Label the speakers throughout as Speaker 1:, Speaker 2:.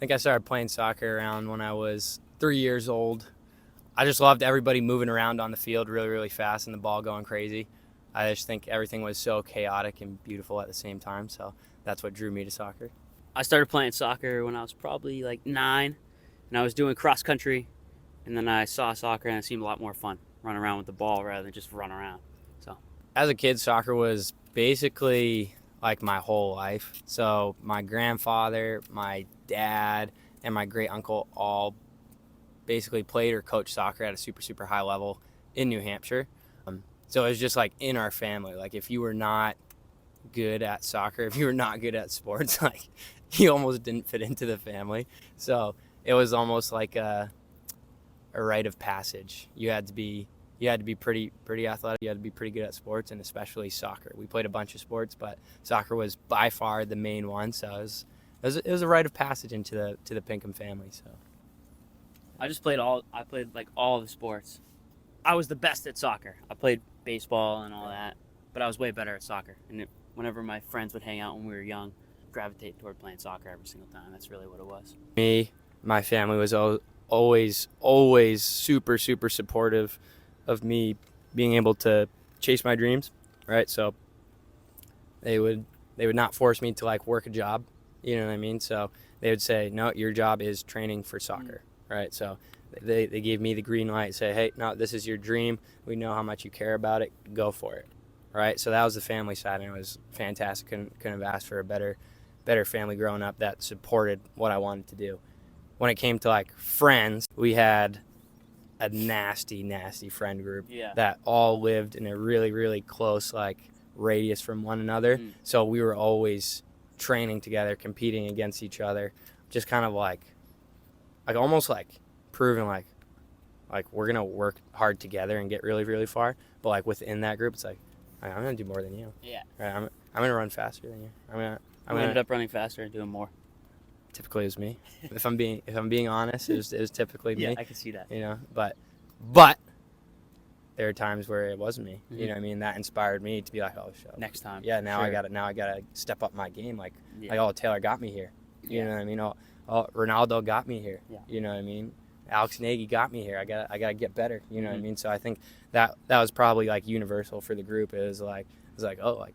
Speaker 1: think I started playing soccer around when I was 3 years old. I just loved everybody moving around on the field really, really fast and the ball going crazy. I just think everything was so chaotic and beautiful at the same time, so that's what drew me to soccer.
Speaker 2: I started playing soccer when I was probably like 9, and I was doing cross country, and then I saw soccer and it seemed a lot more fun, run around with the ball rather than just run around. So
Speaker 1: As a kid, soccer was basically like my whole life. So my grandfather, my dad, and my great uncle all basically played or coached soccer at a super, super high level in New Hampshire. So it was just like in our family. Like if you were not good at soccer, if you were not good at sports, like you almost didn't fit into the family. So it was almost like a rite of passage. You had to be pretty athletic. You had to be pretty good at sports, and especially soccer. We played a bunch of sports, but soccer was by far the main one. So it was a rite of passage into the Pinkham family. So
Speaker 2: I played like all the sports. I was the best at soccer. I played baseball and all that, but I was way better at soccer. And whenever my friends would hang out when we were young, gravitate toward playing soccer every single time. That's really what it was.
Speaker 1: My family was always super, super supportive of me being able to chase my dreams, right? So they would not force me to like work a job, you know what I mean? So they would say, no, your job is training for soccer, right? So they gave me the green light, say, hey, no, this is your dream. We know how much you care about it. Go for it, right? So that was the family side, and it was fantastic. Couldn't have asked for a better family growing up that supported what I wanted to do. When it came to like friends, we had a nasty friend group that all lived in a really, really close like radius from one another. So we were always training together, competing against each other, just kind of like almost like proving like we're gonna work hard together and get really, really far. But like within that group, it's like I'm gonna do more than you.
Speaker 2: Yeah.
Speaker 1: Right? I'm gonna run faster than you.
Speaker 2: I ended up running faster and doing more.
Speaker 1: Typically, it was me. If I'm being honest, it was typically me.
Speaker 2: Yeah, I can see that.
Speaker 1: You know, but there are times where it wasn't me. You know what I mean? That inspired me to be like, oh, shit.
Speaker 2: Next time.
Speaker 1: Yeah, now I gotta step up my game. Like, oh, Taylor got me here. You know what I mean? Oh, Ronaldo got me here.
Speaker 2: Yeah.
Speaker 1: You know what I mean? Alex Nagy got me here. I gotta get better. You know what I mean? So I think that was probably like universal for the group. It was like oh, like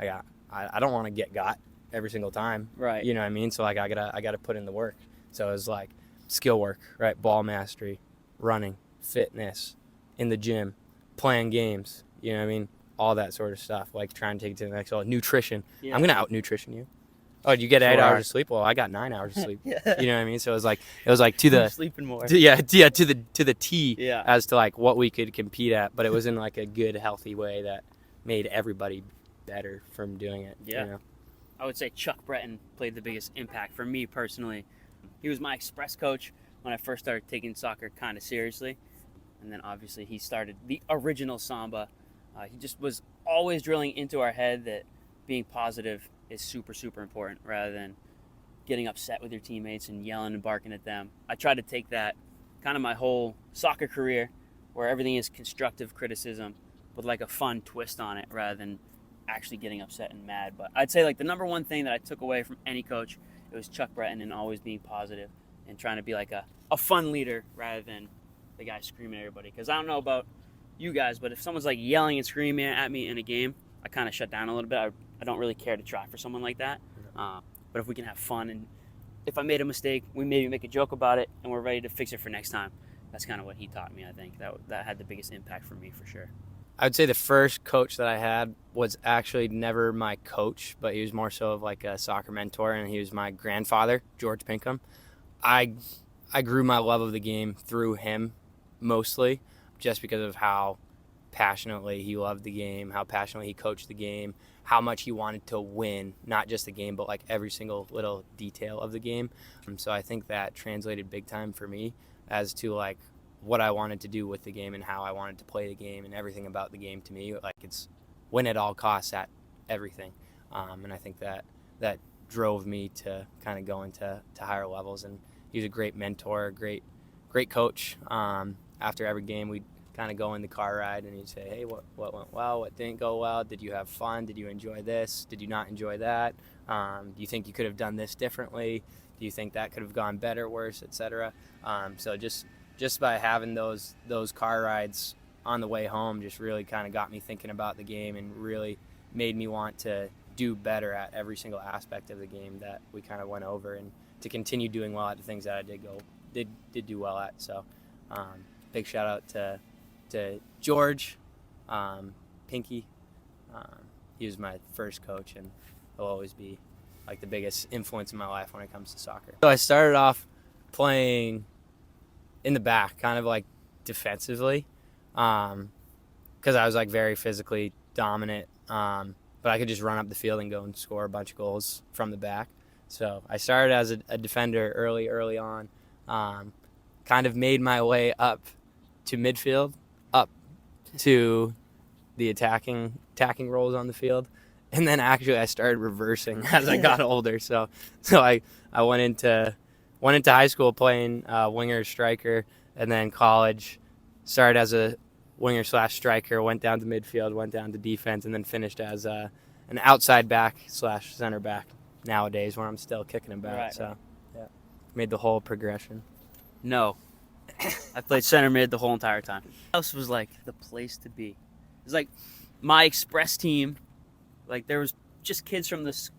Speaker 1: I don't want to got every single time.
Speaker 2: Right.
Speaker 1: You know what I mean? So like I gotta put in the work. So it was like skill work, right? Ball mastery, running, fitness, in the gym, playing games, you know what I mean? All that sort of stuff, like trying to take it to the next level. Nutrition. Yeah. I'm going to out-nutrition you. Oh, you get 8 hours of sleep? Well, I got 9 hours of sleep. You know what I mean? So it was like to the
Speaker 2: sleeping more.
Speaker 1: to the T as to like what we could compete at, but it was in like a good, healthy way that made everybody better from doing it.
Speaker 2: Yeah.
Speaker 1: You know?
Speaker 2: I would say Chuck Breton played the biggest impact for me personally. He was my express coach when I first started taking soccer kind of seriously. And then obviously he started the original Samba. He just was always drilling into our head that being positive is super, super important rather than getting upset with your teammates and yelling and barking at them. I try to take that kind of my whole soccer career where everything is constructive criticism with like a fun twist on it rather than actually getting upset and mad. But I'd say like the number one thing that I took away from any coach, it was Chuck Breton and always being positive and trying to be like a fun leader rather than the guy screaming at everybody. Because I don't know about you guys, but if someone's like yelling and screaming at me in a game, I kind of shut down a little bit. I don't really care to try for someone like that. But if we can have fun and if I made a mistake, we maybe make a joke about it and we're ready to fix it for next time. That's kind of what he taught me, I think. That had the biggest impact for me for sure.
Speaker 1: I would say the first coach that I had was actually never my coach, but he was more so of like a soccer mentor, and he was my grandfather, George Pinkham. I grew my love of the game through him mostly, just because of how passionately he loved the game, how passionately he coached the game, how much he wanted to win, not just the game, but like every single little detail of the game. So I think that translated big time for me as to like what I wanted to do with the game and how I wanted to play the game and everything about the game to me. Like it's win at all costs at everything. And I think that drove me to kind of go into higher levels. And he was a great mentor, great coach. After every game, we'd kind of go in the car ride and he'd say, hey, what went well? What didn't go well? Did you have fun? Did you enjoy this? Did you not enjoy that? Do you think you could have done this differently? Do you think that could have gone better, worse, etc.? So just by having those car rides on the way home just really kind of got me thinking about the game and really made me want to do better at every single aspect of the game that we kind of went over, and to continue doing well at the things that I did do well at. So big shout out to George, Pinky. He was my first coach, and he'll always be like the biggest influence in my life when it comes to soccer. So I started off playing in the back, kind of like defensively, because I was like very physically dominant, but I could just run up the field and go and score a bunch of goals from the back. So I started as a defender early on, kind of made my way up to midfield, up to the attacking roles on the field, and then actually I started reversing as I got older. So I went into high school playing winger, striker, and then college started as a winger / striker, went down to midfield, went down to defense, and then finished as an outside back / center back nowadays, where I'm still kicking about.
Speaker 2: Right.
Speaker 1: So yeah, made the whole progression.
Speaker 2: No. I played center mid the whole entire time. House was like the place to be. It was like my express team. Like there was just kids from this.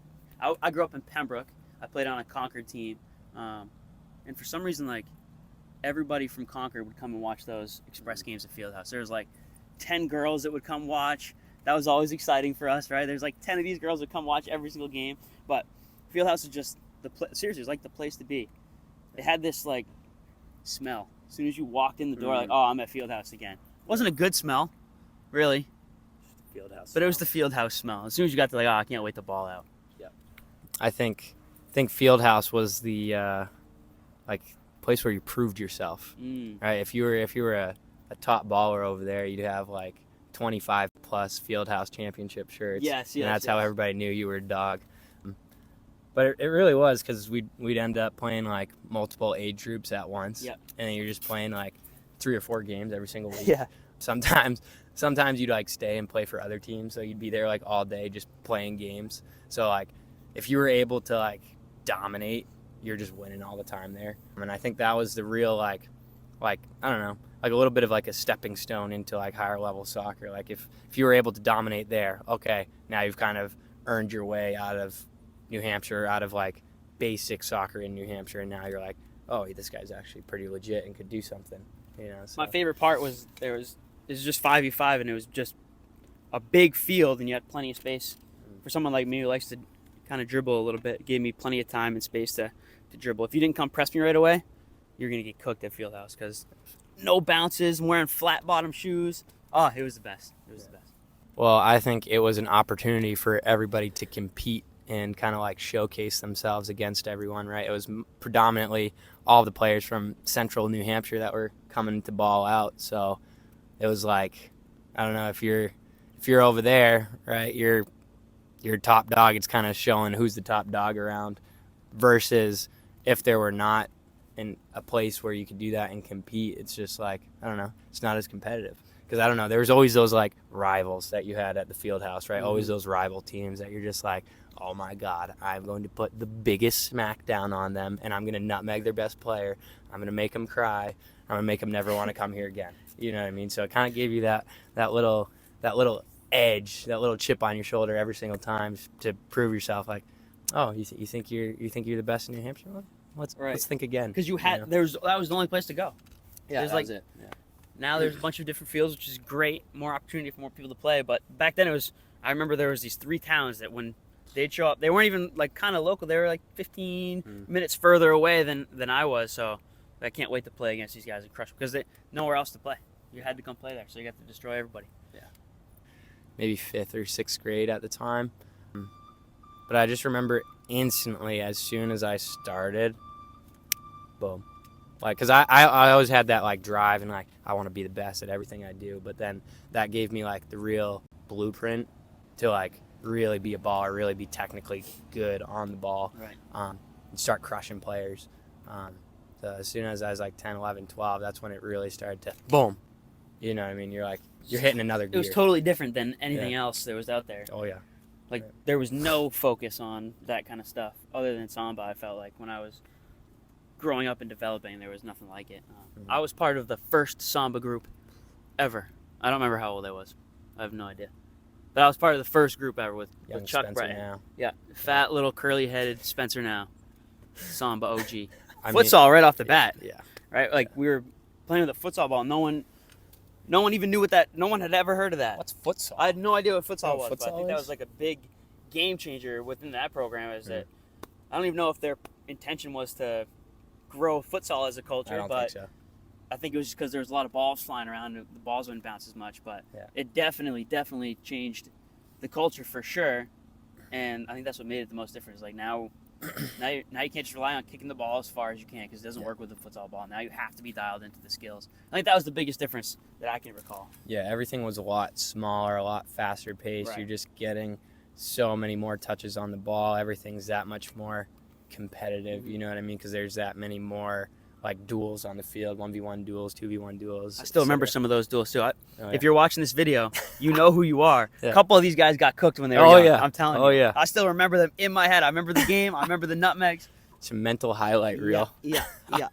Speaker 2: I grew up in Pembroke. I played on a Concord team, and for some reason, like everybody from Concord would come and watch those express games at Fieldhouse. There was like 10 girls that would come watch. That was always exciting for us, right? There's like 10 of these girls that come watch every single game. But Fieldhouse was just seriously, it was like the place to be. It had this like smell. As soon as you walked in the door, like, oh, I'm at Fieldhouse again. It wasn't a good smell, really.
Speaker 1: Fieldhouse.
Speaker 2: But it was the Fieldhouse smell. As soon as you got to like, oh, I can't wait to ball out.
Speaker 1: Yeah. I think Fieldhouse was the like place where you proved yourself. Right? If you were a top baller over there, you'd have like 25 plus Fieldhouse championship shirts.
Speaker 2: Yes.
Speaker 1: And that's how everybody knew you were a dog. But it really was, because we'd end up playing like multiple age groups at once.
Speaker 2: Yep.
Speaker 1: And then you're just playing like 3 or 4 games every single week.
Speaker 2: Yeah.
Speaker 1: Sometimes you'd like stay and play for other teams, so you'd be there like all day just playing games. So like if you were able to like dominate, you're just winning all the time there. And I think that was the real like I don't know, like a little bit of like a stepping stone into like higher level soccer. Like if you were able to dominate there, okay, now you've kind of earned your way out of New Hampshire, out of like basic soccer in New Hampshire, and now you're like, oh, this guy's actually pretty legit and could do something, you know. So.
Speaker 2: My favorite part was it was just 5v5, and it was just a big field, and you had plenty of space for someone like me who likes to kind of dribble a little bit. It gave me plenty of time and space to dribble. If you didn't come press me right away, you're gonna get cooked at Fieldhouse, because no bounces, I'm wearing flat bottom shoes. Oh, it was the best. It was the best.
Speaker 1: Well, I think it was an opportunity for everybody to compete and kind of like showcase themselves against everyone, right? It was predominantly all the players from central New Hampshire that were coming to ball out. So it was like, I don't know, if you're over there, right, you're top dog. It's kind of showing who's the top dog around, versus if there were not in a place where you could do that and compete, it's just like, I don't know, it's not as competitive. Because I don't know, there was always those like rivals that you had at the Fieldhouse, right? Always those rival teams that you're just like, oh my God, I'm going to put the biggest smack down on them, and I'm going to nutmeg their best player. I'm going to make them cry. I'm going to make them never want to come here again. You know what I mean? So it kind of gave you that little edge, that little chip on your shoulder every single time to prove yourself. Like, oh, you think you're the best in New Hampshire? Let's think again.
Speaker 2: Because that was the only place to go.
Speaker 1: Yeah,
Speaker 2: there's
Speaker 1: that
Speaker 2: like,
Speaker 1: was it. Yeah.
Speaker 2: Now there's a bunch of different fields, which is great. More opportunity for more people to play. But back then I remember there was these 3 towns that when they'd show up, they weren't even like kind of local. They were like 15 minutes further away than I was. So I can't wait to play against these guys and crush them, because they nowhere else to play. You had to come play there, so you got to destroy everybody.
Speaker 1: Yeah. Maybe 5th or 6th grade at the time. But I just remember instantly, as soon as I started, boom. Like, because I always had that like drive and like I want to be the best at everything I do, but then that gave me like the real blueprint to like really be a baller, really be technically good on the ball,
Speaker 2: right?
Speaker 1: And start crushing players. So as soon as I was like 10, 11, 12, that's when it really started to boom. You know what I mean? You're like, you're hitting another gear.
Speaker 2: It was totally different than anything else that was out there.
Speaker 1: Oh yeah.
Speaker 2: Like there was no focus on that kind of stuff other than Samba. I felt like when I was growing up and developing, there was nothing like it. I was part of the first Samba group ever. I don't remember how old I was. I have no idea. But I was part of the first group ever with
Speaker 1: Young
Speaker 2: Chuck
Speaker 1: Spencer
Speaker 2: Breton.
Speaker 1: now.
Speaker 2: Yeah, fat little curly-headed Spencer now, Samba OG.
Speaker 1: I
Speaker 2: Futsal right off the bat.
Speaker 1: Yeah.
Speaker 2: Right, like we were playing with a futsal ball. No one even knew what that. No one had ever heard of that.
Speaker 1: What's futsal?
Speaker 2: I had no idea what futsal was. But I
Speaker 1: futsal
Speaker 2: think that
Speaker 1: is?
Speaker 2: was like a big game changer within that program. Is that I don't even know if their intention was to grow futsal as a culture,
Speaker 1: I don't
Speaker 2: but
Speaker 1: think so.
Speaker 2: I think it was just because there was a lot of balls flying around and the balls wouldn't bounce as much. But
Speaker 1: Yeah.
Speaker 2: it definitely changed the culture for sure. And I think that's what made it the most difference. Like now you can't just rely on kicking the ball as far as you can because it doesn't work with the futsal ball. Now you have to be dialed into the skills. I think that was the biggest difference that I can recall.
Speaker 1: Yeah, everything was a lot smaller, a lot faster paced.
Speaker 2: Right.
Speaker 1: You're just getting so many more touches on the ball. Everything's that much more competitive, you know what I mean? Because there's that many more like duels on the field, 1v1 duels, 2v1 duels.
Speaker 2: I still remember
Speaker 1: etc.
Speaker 2: some of those duels too.
Speaker 1: Oh,
Speaker 2: If you're watching this video, you know who you are.
Speaker 1: Yeah.
Speaker 2: A couple of these guys got cooked when they were
Speaker 1: Oh,
Speaker 2: young.
Speaker 1: yeah.
Speaker 2: I'm telling you.
Speaker 1: Oh, yeah.
Speaker 2: I still remember them in my head. I remember the game. I remember the nutmegs.
Speaker 1: It's a mental highlight reel.
Speaker 2: Yeah.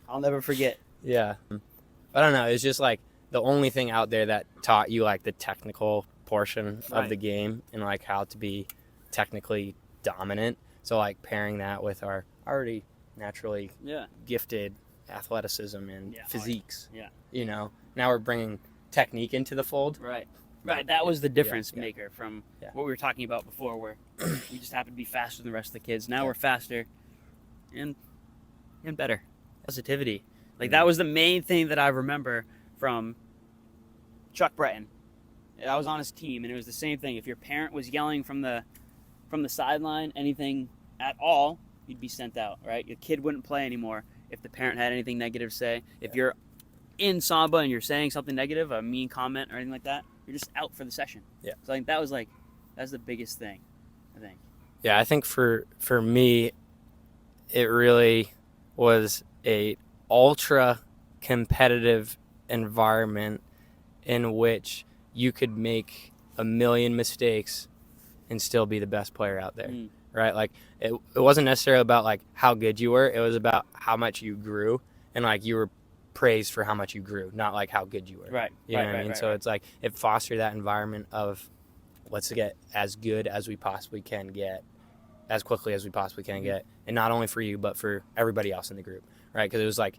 Speaker 2: I'll never forget.
Speaker 1: Yeah. I don't know. It's just like the only thing out there that taught you like the technical portion
Speaker 2: Right.
Speaker 1: of the game and like how to be technically dominant. So like pairing that with our already naturally
Speaker 2: Yeah.
Speaker 1: gifted athleticism and
Speaker 2: Yeah.
Speaker 1: physiques.
Speaker 2: Yeah.
Speaker 1: You know, now we're bringing technique into the fold.
Speaker 2: Right. Right. That was the difference
Speaker 1: Yeah.
Speaker 2: maker from
Speaker 1: Yeah.
Speaker 2: what we were talking about before, where we just happened to be faster than the rest of the kids. Now we're faster and better. Positivity. Like that was the main thing that I remember from Chuck Breton. I was on his team, and it was the same thing. If your parent was yelling from the sideline, anything at all, you'd be sent out. Right? Your kid wouldn't play anymore if the parent had anything negative to say. If you're in Samba and you're saying something negative, a mean comment or anything like that, you're just out for the session.
Speaker 1: Yeah.
Speaker 2: So I think that's the biggest thing, I think.
Speaker 1: Yeah, I think for me, it really was a ultra competitive environment in which you could make a million mistakes and still be the best player out there. Right? Like it wasn't necessarily about like how good you were. It was about how much you grew and like you were praised for how much you grew, not like how good you were.
Speaker 2: Right.
Speaker 1: You know what I mean? So it's like it fostered that environment of let's get as good as we possibly can get, as quickly as we possibly can get, and not only for you but for everybody else in the group, right? Because it was like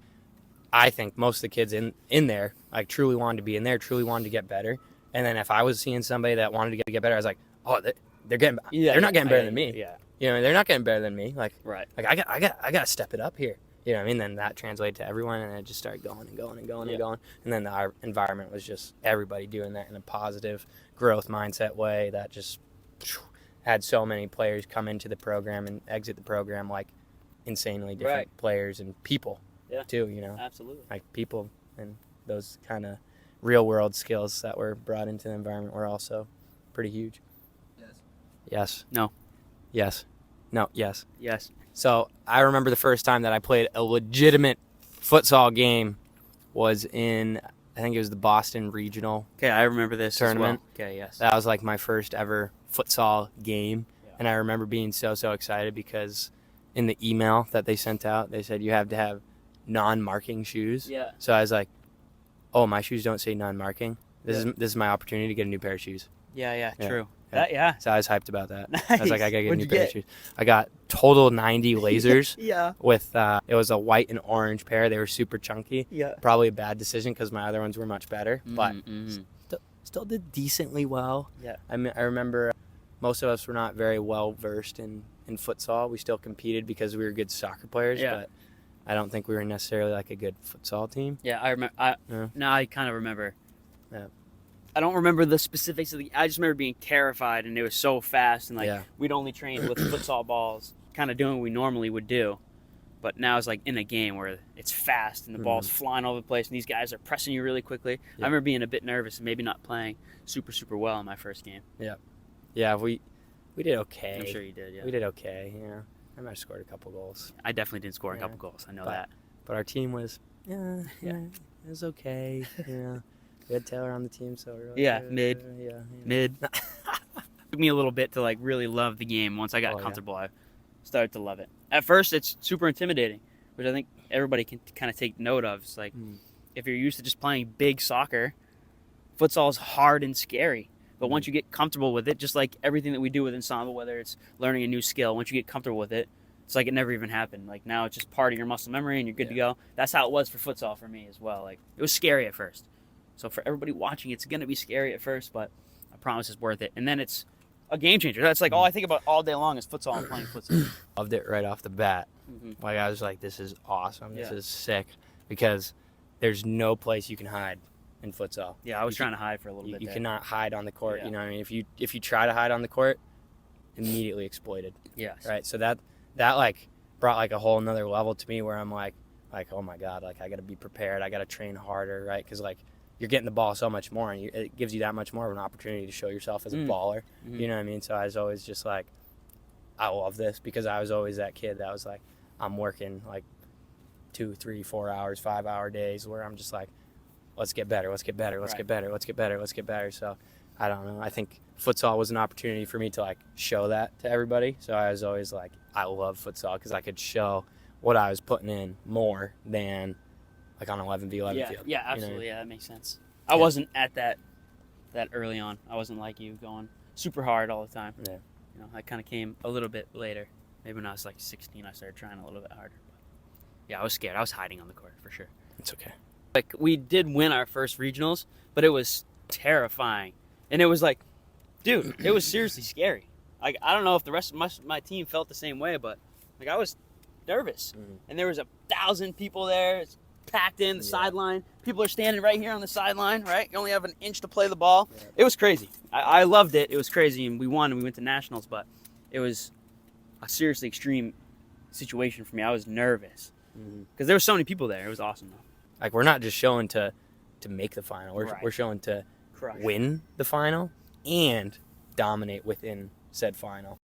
Speaker 1: I think most of the kids in there like truly wanted to be in there, truly wanted to get better, and then if I was seeing somebody that wanted to get better, I was like, oh, they're getting, they're not getting better than me.
Speaker 2: Yeah.
Speaker 1: You know, they're not getting better than me. Like,
Speaker 2: Right.
Speaker 1: like I got to step it up here. You know what I mean? Then that translated to everyone, and it just started going and going and going and going. And then our environment was just everybody doing that in a positive growth mindset way that just had so many players come into the program and exit the program like insanely different players and people too, you know?
Speaker 2: Absolutely.
Speaker 1: Like people and those kind of real world skills that were brought into the environment were also pretty huge. Yes.
Speaker 2: No.
Speaker 1: Yes. No. Yes.
Speaker 2: Yes.
Speaker 1: So I remember the first time that I played a legitimate futsal game was in, I think it was the Boston Regional.
Speaker 2: Okay, I remember this
Speaker 1: Tournament.
Speaker 2: as well. Okay, yes.
Speaker 1: That was like my first ever futsal game. And I remember being so excited because in the email that they sent out, they said you have to have non-marking shoes.
Speaker 2: Yeah.
Speaker 1: So I was like, oh, my shoes don't say non-marking. This is my opportunity to get a new pair of shoes.
Speaker 2: Yeah,
Speaker 1: Yeah.
Speaker 2: true.
Speaker 1: Yeah. So I was hyped about that. I was like, I gotta get a
Speaker 2: What'd
Speaker 1: new
Speaker 2: you
Speaker 1: pair
Speaker 2: get?
Speaker 1: of shoes. I got total 90 lasers
Speaker 2: Yeah.
Speaker 1: with it was a white and orange pair. They were super chunky.
Speaker 2: Yeah.
Speaker 1: Probably a bad decision because my other ones were much better, but
Speaker 2: Mhm.
Speaker 1: still did decently well.
Speaker 2: Yeah.
Speaker 1: I remember most of us were not very well versed in futsal. We still competed because we were good soccer players, but I don't think we were necessarily like a good futsal team.
Speaker 2: Yeah, I remember.
Speaker 1: Yeah.
Speaker 2: Now I kind of remember.
Speaker 1: Yeah.
Speaker 2: I don't remember the specifics of I just remember being terrified, and it was so fast, and like we'd only trained with futsal balls, kind of doing what we normally would do. But now it's like in a game where it's fast and the ball's flying all over the place, and these guys are pressing you really quickly. I remember being a bit nervous and maybe not playing super well in my first game.
Speaker 1: Yeah, we did okay.
Speaker 2: I'm sure you did. Yeah.
Speaker 1: We did okay. Yeah, I might have scored a couple goals,
Speaker 2: I definitely didn't score a couple goals. I know that.
Speaker 1: but our team was it was okay. Yeah, we had Taylor on the team, so we were like,
Speaker 2: mid. Mid. Took me a little bit to like really love the game. Once I got comfortable, I started to love it. At first, it's super intimidating, which I think everybody can kind of take note of. It's like if you're used to just playing big soccer, futsal is hard and scary. But once you get comfortable with it, just like everything that we do with Ensemble, whether it's learning a new skill, once you get comfortable with it, it's like it never even happened. Like now it's just part of your muscle memory and you're good to go. That's how it was for futsal for me as well. Like it was scary at first. So for everybody watching, it's going to be scary at first, but I promise it's worth it. And then it's a game changer. That's like all I think about all day long is futsal and playing futsal.
Speaker 1: Loved it right off the bat. Like I was like, this is awesome. This is sick, because there's no place you can hide in futsal.
Speaker 2: Yeah, I was trying to hide for a little bit.
Speaker 1: You
Speaker 2: there.
Speaker 1: cannot hide on the court. You know what I mean? If you try to hide on the court, immediately exploited.
Speaker 2: Yes.
Speaker 1: Right. So that like brought like a whole nother level to me, where I'm like, oh my God, like I got to be prepared. I got to train harder, right? Because like you're getting the ball so much more, and it gives you that much more of an opportunity to show yourself as a baller. You know what I mean? So I was always just like, I love this, because I was always that kid that was like, I'm working like 2, 3, 4 hours, 5-hour days, where I'm just like, let's get better, let's get better, let's get better, let's get better, let's get better. So I don't know. I think futsal was an opportunity for me to like show that to everybody. So I was always like, I love futsal because I could show what I was putting in more than like on 11v11 field.
Speaker 2: Yeah, absolutely.
Speaker 1: You know what I mean?
Speaker 2: Yeah, that makes sense. I wasn't at that early on. I wasn't like you going super hard all the time.
Speaker 1: Yeah.
Speaker 2: You know, I kind of came a little bit later. Maybe when I was like 16, I started trying a little bit harder. But yeah, I was scared. I was hiding on the court for sure.
Speaker 1: It's okay.
Speaker 2: Like we did win our first regionals, but it was terrifying. And it was like, dude, it was seriously scary. Like I don't know if the rest of my team felt the same way, but like I was nervous. And there was 1,000 people there. It's packed in the sideline. People are standing right here on the sideline, right? You only have an inch to play the ball. Yeah. It was crazy. I loved it. It was crazy, and we won, and we went to nationals, but it was a seriously extreme situation for me. I was nervous because there were so many people there. It was awesome, though.
Speaker 1: Like we're not just showing to make the final. We're showing to
Speaker 2: Crush.
Speaker 1: win the final and dominate within said final.